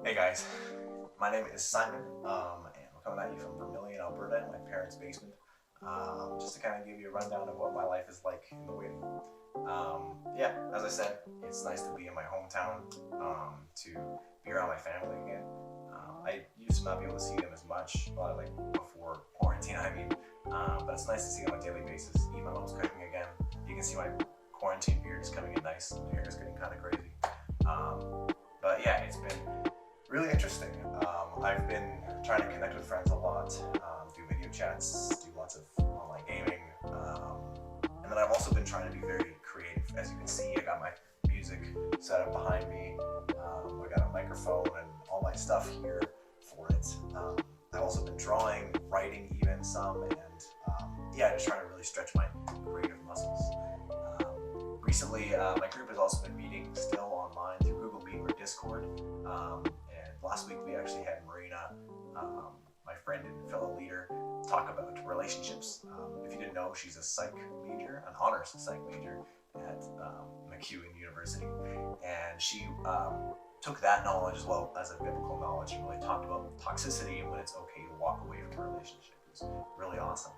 Hey guys, my name is Simon, and I'm coming at you from Vermilion, Alberta, in my parents' basement, just to kind of give you a rundown of what my life is like in the waiting. Yeah, as I said, it's nice to be in my hometown, to be around my family again. I used to not be able to see them as much, like before quarantine, but it's nice to see them on a daily basis. Eat my mom's cooking again. You can see my quarantine beard is coming in nice. My hair is getting kind of crazy. But yeah, it's been really interesting. I've been trying to connect with friends a lot, do video chats, do lots of online gaming, and then I've also been trying to be very creative. As you can see, I got my music set up behind me. I got a microphone and all my stuff here for it. I've also been drawing, writing even some, and yeah, just trying to really stretch my creative muscles. Recently, my group has also been meeting still online through Google Meet or Discord. And last week we actually had Marina, my friend and fellow leader, talk about relationships. If you didn't know, she's a psych major, an honors psych major at MacEwan University, and she took that knowledge as well as a biblical knowledge and really talked about toxicity and when it's okay to walk away from a relationship. It was really awesome.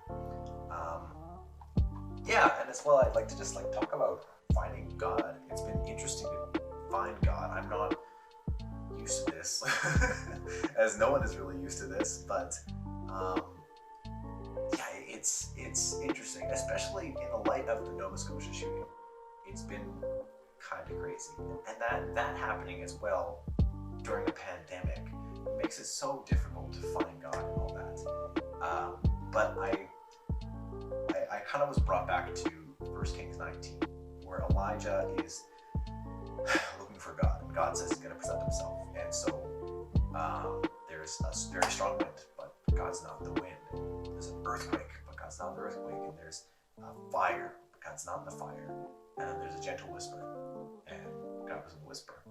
Yeah, and as well, I'd like to just talk about finding God. It's been interesting to find God. I'm not used to this, as no one is really used to this, but yeah, it's interesting, especially in the light of the Nova Scotia shooting. It's been kind of crazy, and that happening as well during the pandemic makes it so difficult to find God and all that. But I kind of was brought back to 1 Kings 19, where Elijah is looking for God, and God says he's going to present himself. And so there's a very strong wind, but God's not the wind. There's an earthquake, but God's not the earthquake. And there's a fire, but God's not the fire. And then there's a gentle whisper, and God was in the whisper.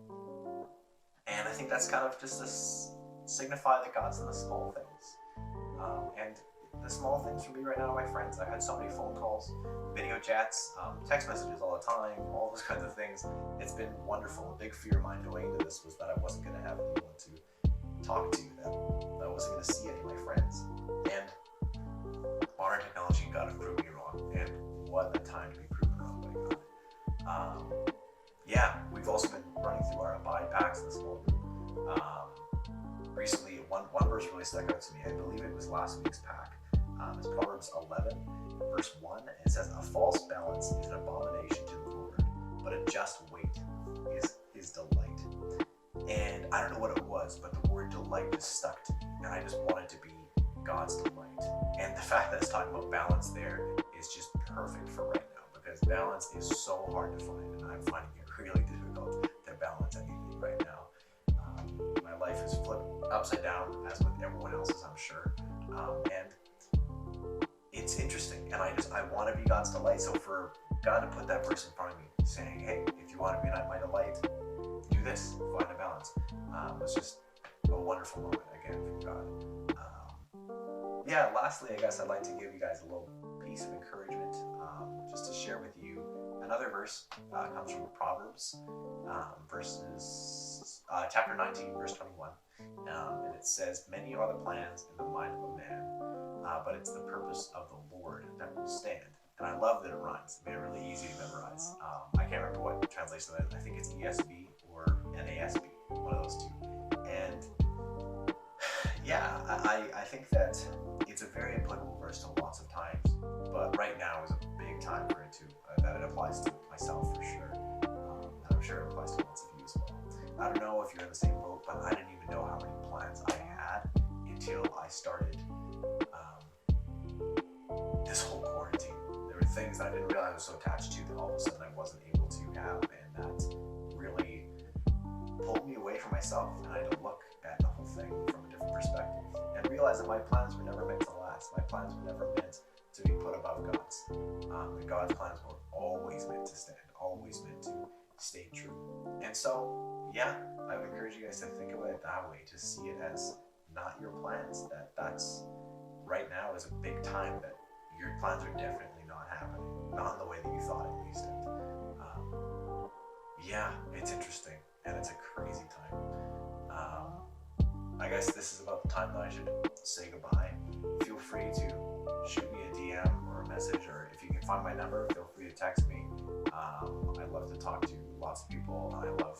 And I think that's kind of just to signify that God's in the small things. And the small things for me right now, my friends, I've had so many phone calls, video chats, text messages all the time, all those kinds of things. It's been wonderful. A big fear of mine going into this was that I wasn't going to have anyone to talk to, that I wasn't going to see any of my friends. And modern technology and God have proven me wrong. And what a time to be proven wrong by God. Yeah, we've also been running through our Abide packs in the small group. Recently, one verse really stuck out to me. I believe it was last week's pack. It's Proverbs 11, verse 1. And it says, "A false balance is an abomination to the Lord, but a just weight is his delight." And I don't know what it was, but the word delight just stuck to me. And I just wanted to be God's delight. And the fact that it's talking about balance there is just perfect for right now, because balance is so hard to find, and I'm finding it really difficult to balance anything right now. My life is flipped upside down, as with everyone else's, I'm sure. And it's interesting, and I want to be God's delight. So for God to put that verse in front of me saying, hey, if you want to be my delight, do this, find a balance. It's just a wonderful moment again from God. Yeah, lastly, I guess I'd like to give you guys a little piece of encouragement, just to share with you another verse. Comes from Proverbs, chapter 19, verse 21. And it says, "Many are the plans in the mind of a man, but it's the purpose of the Lord that will stand." And I love that it rhymes. It made it really easy to memorize. I can't remember what translation that is. I think it's ESV or NASB, one of those two. And yeah, I think that it's a very applicable verse to lots of times, but right now is a big time for it too. That it applies to myself for sure. And I'm sure it applies to lots of you as well. I don't know if you're in the same boat, but I didn't even know how many plans I had until I started this whole quarantine. There were things that I didn't realize I was so attached to that all of a sudden I wasn't able to have, and that really pulled me away from myself, and I had to look at the whole thing from a different perspective and realize that my plans were never meant to last. My plans were never meant to be put above God's. And God's plans were always meant to stand, always meant to stay true. And so, yeah, I would encourage you guys to think about it that way, to see it as not your plans, that's right now is a big time that your plans are definitely not happening, not in the way that you thought at least. And yeah, it's interesting, and it's a crazy time. guess this is about the time that I should say goodbye. Feel free to shoot me a DM or a message, or if you can find my number, feel free to text me. I love to talk to lots of people, and I love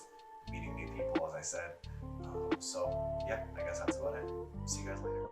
meeting new people, as I said. So yeah, I guess that's about it. See you guys later.